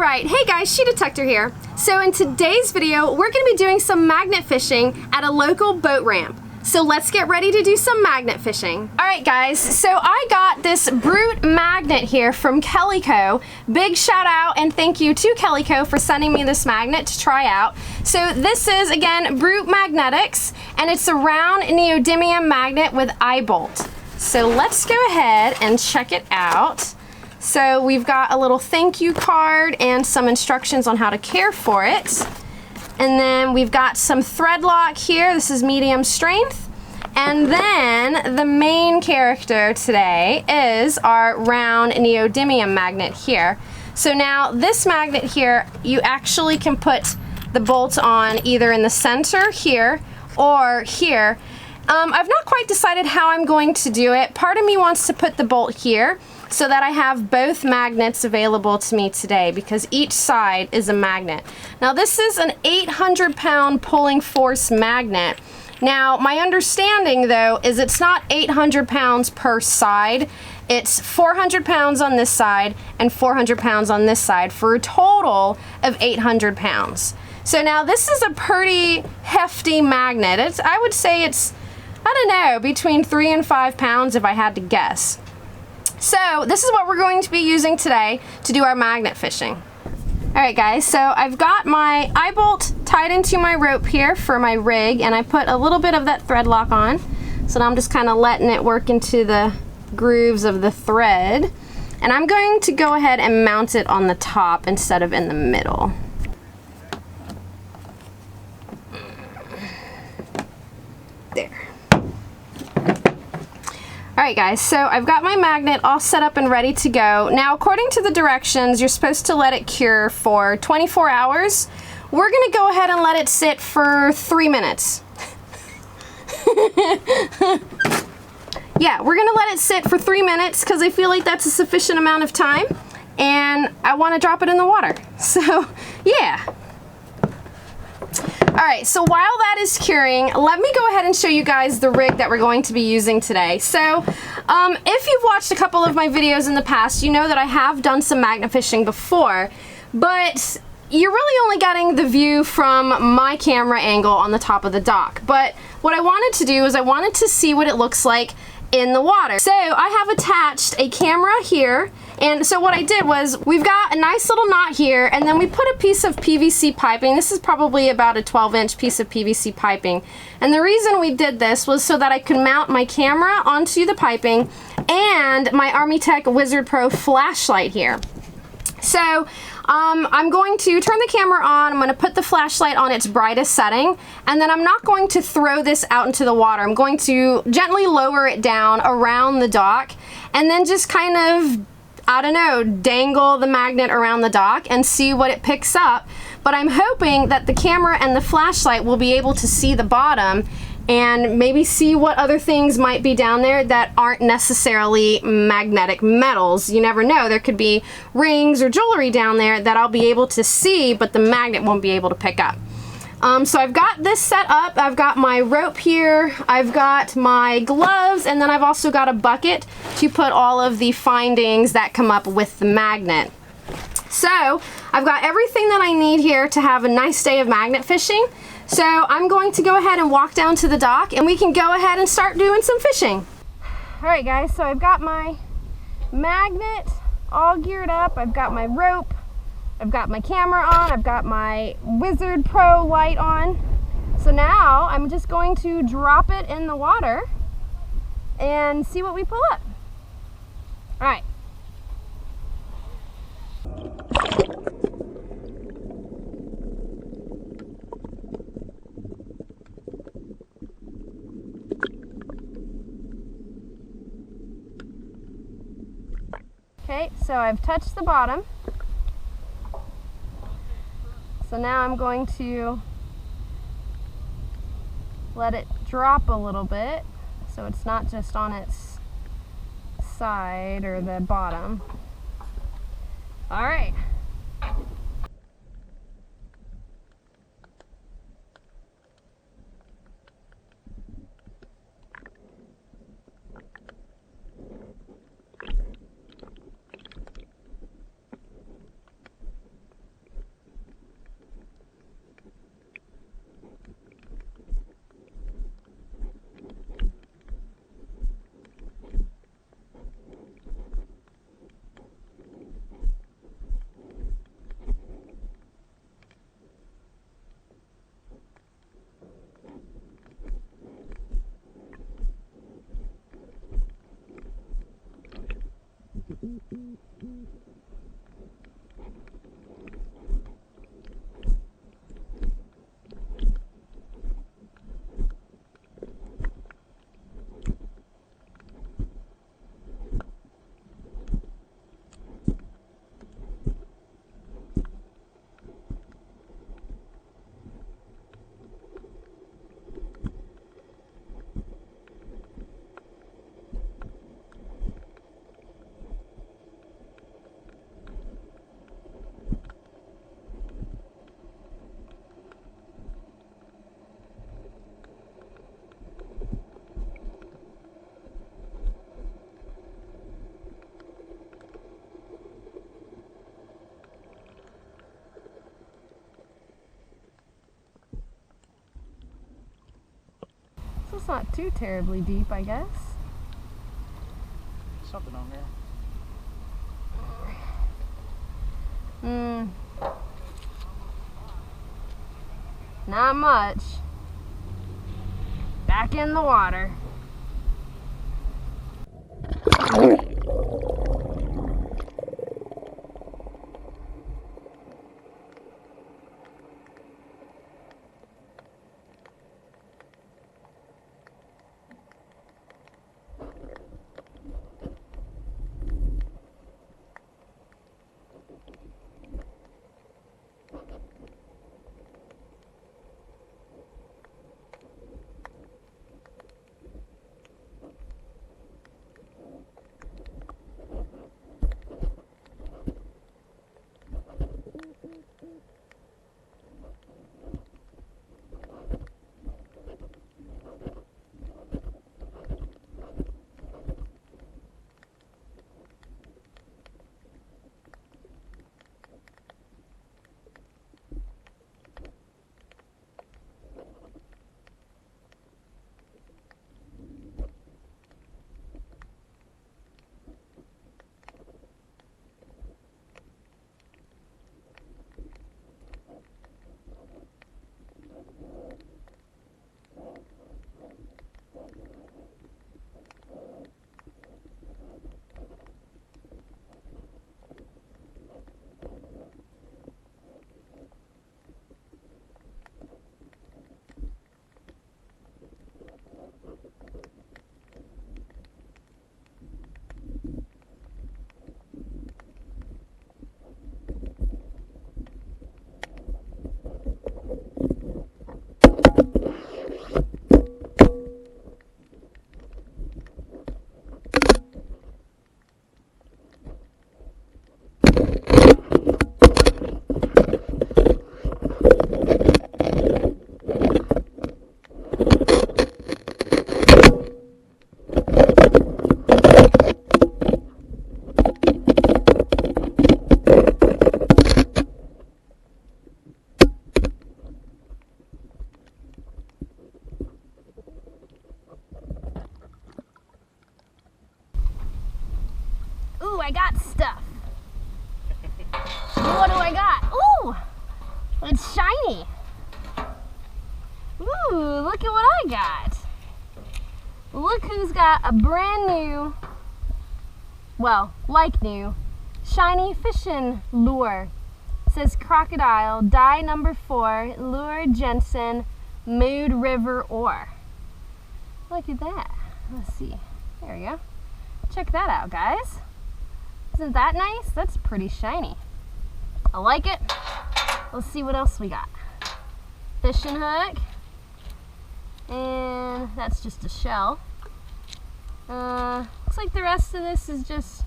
Alright, hey guys, She Detector here. So in today's video, we're going to be doing some magnet fishing at a local boat ramp. So let's get ready to do some magnet fishing. Alright guys, so I got this Brute magnet here from Kellyco. Big shout out and thank you to Kellyco for sending me this magnet to try out. So this is, again, Brute Magnetics, and it's a round neodymium magnet with eye bolt. So let's go ahead and check it out. So we've got a little thank you card and some instructions on how to care for it. And then we've got some thread lock here. This is medium strength. And then the main character today is our round neodymium magnet here. So now this magnet here, you actually can put the bolt on either in the center here or here. I've not quite decided how I'm going to do it. Part of me wants to put the bolt here so that I have both magnets available to me today, because each side is a magnet. Now this is an 800-pound pulling force magnet. Now my understanding though is it's not 800 pounds per side. It's 400 pounds on this side and 400 pounds on this side for a total of 800 pounds. So now this is a pretty hefty magnet. I would say it's, I don't know, between 3 and 5 pounds if I had to guess. So this is what we're going to be using today to do our magnet fishing. Alright guys, so I've got my eye bolt tied into my rope here for my rig, and I put a little bit of that thread lock on. So now I'm just kind of letting it work into the grooves of the thread. And I'm going to go ahead and mount it on the top instead of in the middle. There. Alright guys, so I've got my magnet all set up and ready to go. Now according to the directions, you're supposed to let it cure for 24 hours. We're going to go ahead and let it sit for 3 minutes. Yeah, we're going to let it sit for 3 minutes because I feel like that's a sufficient amount of time. And I want to drop it in the water. So, yeah. Alright, so while that is curing, let me go ahead and show you guys the rig that we're going to be using today. So, if you've watched a couple of my videos in the past, you know that I have done some magnet fishing before, but you're really only getting the view from my camera angle on the top of the dock. But what I wanted to do is I wanted to see what it looks like in the water. So I have attached a camera here, and so what I did was we've got a nice little knot here, and then we put a piece of PVC piping. This is probably about a 12-inch piece of PVC piping, and the reason we did this was so that I could mount my camera onto the piping and my Armitech Wizard Pro flashlight here. So I'm going to turn the camera on, I'm going to put the flashlight on its brightest setting, and then I'm not going to throw this out into the water. I'm going to gently lower it down around the dock, and then just kind of, I don't know, dangle the magnet around the dock and see what it picks up. But I'm hoping that the camera and the flashlight will be able to see the bottom and maybe see what other things might be down there that aren't necessarily magnetic metals. You never know, there could be rings or jewelry down there that I'll be able to see, but the magnet won't be able to pick up. So I've got this set up, I've got my rope here, I've got my gloves, and then I've also got a bucket to put all of the findings that come up with the magnet. So I've got everything that I need here to have a nice day of magnet fishing. So I'm going to go ahead and walk down to the dock, and we can go ahead and start doing some fishing. Alright guys, so I've got my magnet all geared up, I've got my rope, I've got my camera on, I've got my Wizard Pro light on. So now I'm just going to drop it in the water and see what we pull up. Alright. Okay, so I've touched the bottom. So now I'm going to let it drop a little bit so it's not just on its side or the bottom. All right. That's not too terribly deep, I guess. Something on there. Not much. Back in the water. Ooh, I got stuff. What do I got? Ooh, it's shiny. Ooh, look at what I got. Look who's got a brand new, well, like new, shiny fishing lure. It says crocodile, dye number 4, lure Jensen, Mood River ore. Look at that. Let's see. There we go. Check that out, guys. Isn't that nice? That's pretty shiny. I like it. Let's see what else we got. Fishing hook. And that's just a shell. Looks like the rest of this is just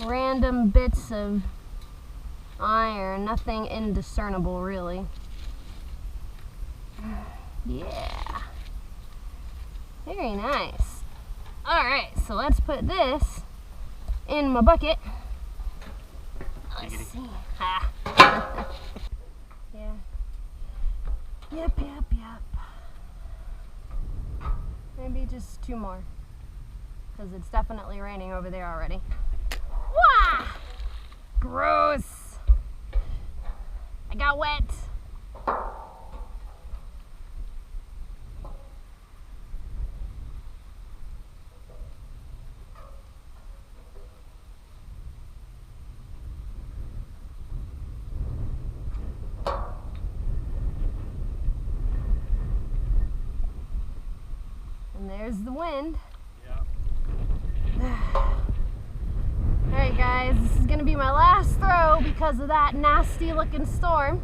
random bits of iron. Nothing indiscernible, really. Yeah. Very nice. Alright, so let's put this in my bucket. Let's see. Ha. Yeah. Yep. Maybe just 2 more. Because it's definitely raining over there already. Wah! Gross. I got wet. And there's the wind. Alright guys, this is going to be my last throw because of that nasty looking storm.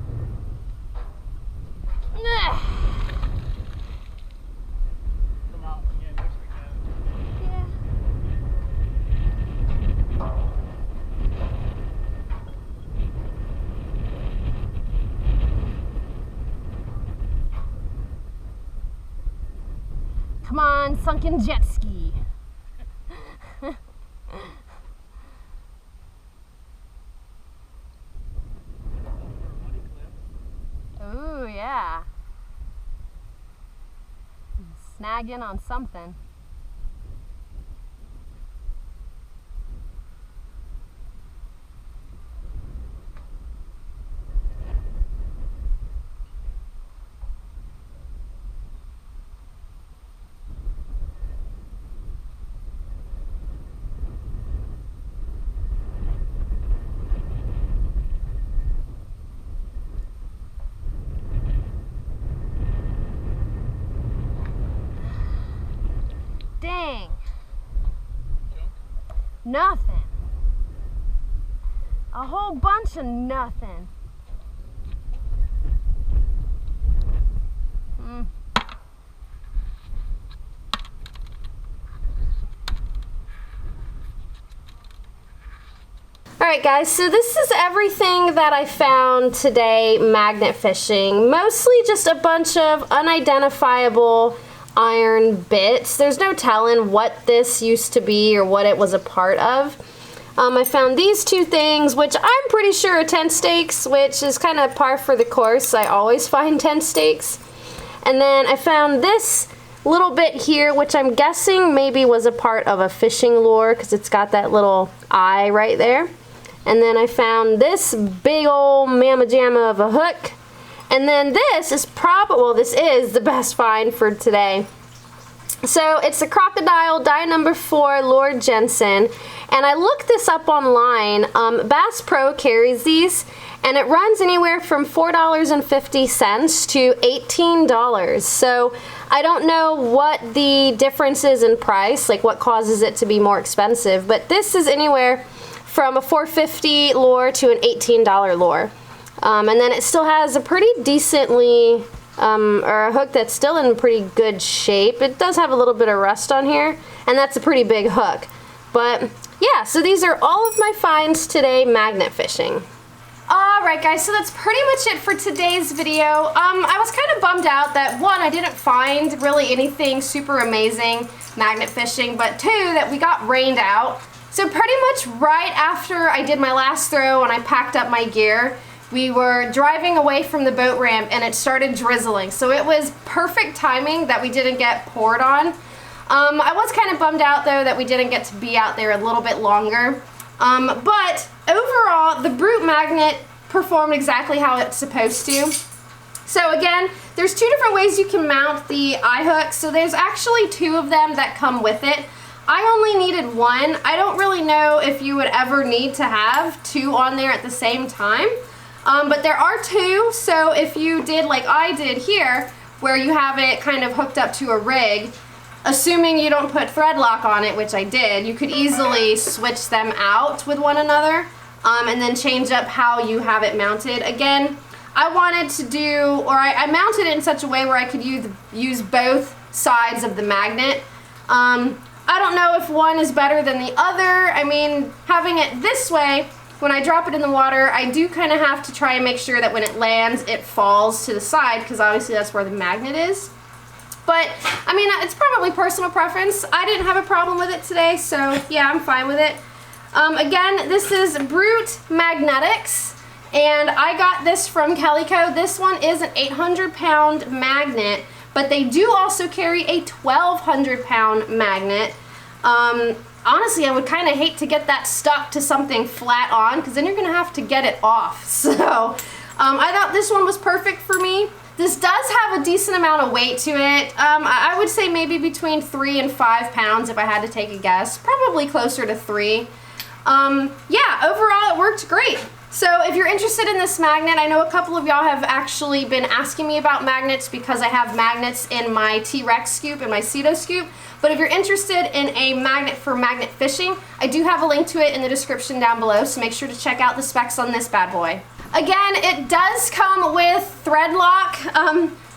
Come out again next weekend. Yeah. Come on, sunken jet ski. Ooh, yeah. nag in on something. Dang. Nothing. A whole bunch of nothing. Alright guys, so this is everything that I found today magnet fishing. Mostly just a bunch of unidentifiable iron bits. There's no telling what this used to be or what it was a part of. I found these two things, which I'm pretty sure are tent stakes, which is kind of par for the course. I always find tent stakes. And then I found this little bit here, which I'm guessing maybe was a part of a fishing lure because it's got that little eye right there. And then I found this big old mamma jamma of a hook. And then this is probably, well, this is the best find for today. So it's the Crocodile Dye number 4 Lord Jensen. And I looked this up online. Bass Pro carries these, and it runs anywhere from $4.50 to $18. So I don't know what the difference is in price, like what causes it to be more expensive, but this is anywhere from a $4.50 lure to an $18 lure. And then it still has a pretty decently, or a hook that's still in pretty good shape. It does have a little bit of rust on here, and that's a pretty big hook. But yeah, so these are all of my finds today magnet fishing. Alright guys, so that's pretty much it for today's video. I was kind of bummed out that one, I didn't find really anything super amazing magnet fishing, but two, that we got rained out. So pretty much right after I did my last throw and I packed up my gear, we were driving away from the boat ramp and it started drizzling. So it was perfect timing that we didn't get poured on. I was kind of bummed out though that we didn't get to be out there a little bit longer. But overall, the Brute magnet performed exactly how it's supposed to. So again, there's two different ways you can mount the eye hook. So there's actually two of them that come with it. I only needed one. I don't really know if you would ever need to have two on there at the same time. But there are two, so if you did like I did here, where you have it kind of hooked up to a rig, assuming you don't put thread lock on it, which I did, you could easily switch them out with one another and then change up how you have it mounted. Again, I wanted to do, or I mounted it in such a way where I could use both sides of the magnet. I don't know if one is better than the other. I mean, having it this way, when I drop it in the water, I do kind of have to try and make sure that when it lands, it falls to the side, because obviously that's where the magnet is. But, I mean, it's probably personal preference. I didn't have a problem with it today, so yeah, I'm fine with it. Again, this is Brute Magnetics, and I got this from Kellyco. This one is an 800-pound magnet, but they do also carry a 1,200-pound magnet. Honestly, I would kind of hate to get that stuck to something flat on, because then you're going to have to get it off. So I thought this one was perfect for me. This does have a decent amount of weight to it. I would say maybe between 3 and 5 pounds if I had to take a guess. Probably closer to 3. Yeah, overall it worked great. So if you're interested in this magnet, I know a couple of y'all have actually been asking me about magnets because I have magnets in my T-Rex scoop and my Cedo scoop. But if you're interested in a magnet for magnet fishing, I do have a link to it in the description down below, so make sure to check out the specs on this bad boy. Again, it does come with thread lock.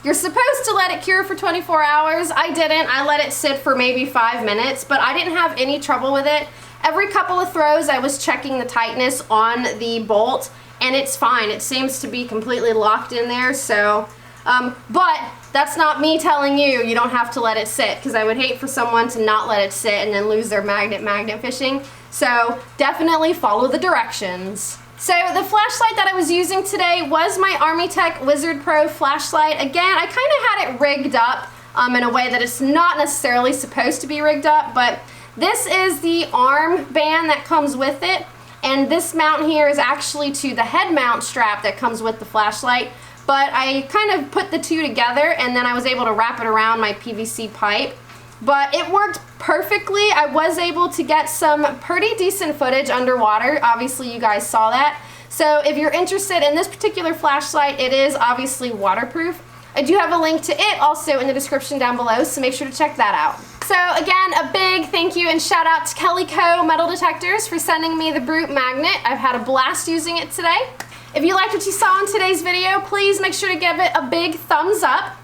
You're supposed to let it cure for 24 hours. I didn't. I let it sit for maybe 5 minutes, but I didn't have any trouble with it. Every couple of throws, I was checking the tightness on the bolt, and it's fine. It seems to be completely locked in there, so, but that's not me telling you you don't have to let it sit, because I would hate for someone to not let it sit and then lose their magnet fishing. So definitely follow the directions. So the flashlight that I was using today was my Army Tech Wizard Pro flashlight. Again, I kind of had it rigged up in a way that it's not necessarily supposed to be rigged up, but this is the arm band that comes with it, and this mount here is actually to the head mount strap that comes with the flashlight, but I kind of put the two together and then I was able to wrap it around my PVC pipe. But it worked perfectly. I was able to get some pretty decent footage underwater. Obviously, you guys saw that. So if you're interested in this particular flashlight, it is obviously waterproof. I do have a link to it also in the description down below, so make sure to check that out. So again, a big thank you and shout out to Kellyco Metal Detectors for sending me the Brute magnet. I've had a blast using it today. If you liked what you saw in today's video, please make sure to give it a big thumbs up.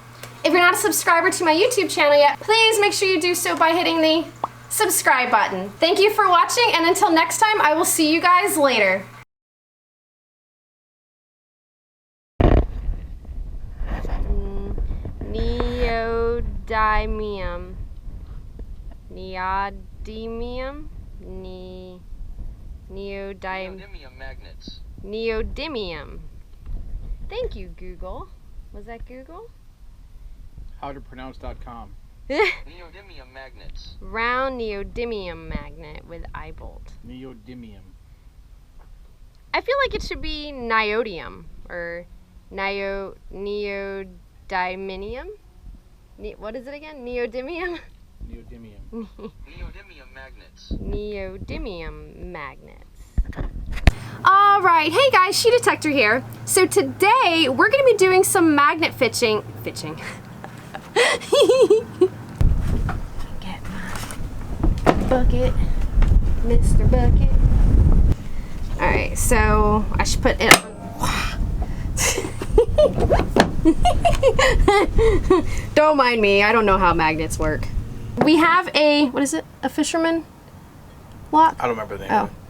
If you're not a subscriber to my YouTube channel yet, please make sure you do so by hitting the subscribe button. Thank you for watching, and until next time, I will see you guys later. Neodymium. Neodymium? Neodymium magnets. Neodymium. Thank you, Google. Was that Google? Howtopronounce.com. Neodymium magnets. Round neodymium magnet with eye bolt. Neodymium. I feel like it should be niobium or neodymium. What is it again? Neodymium? Neodymium. Neodymium magnets. Neodymium magnets. All right, hey guys, She Detector here. So today we're going to be doing some magnet fitching. Get my bucket, Mr. Bucket. All right, so I should put it on. Don't mind me, I don't know how magnets work. We have a, what is it, a fisherman lock? I don't remember the name. Oh. of it.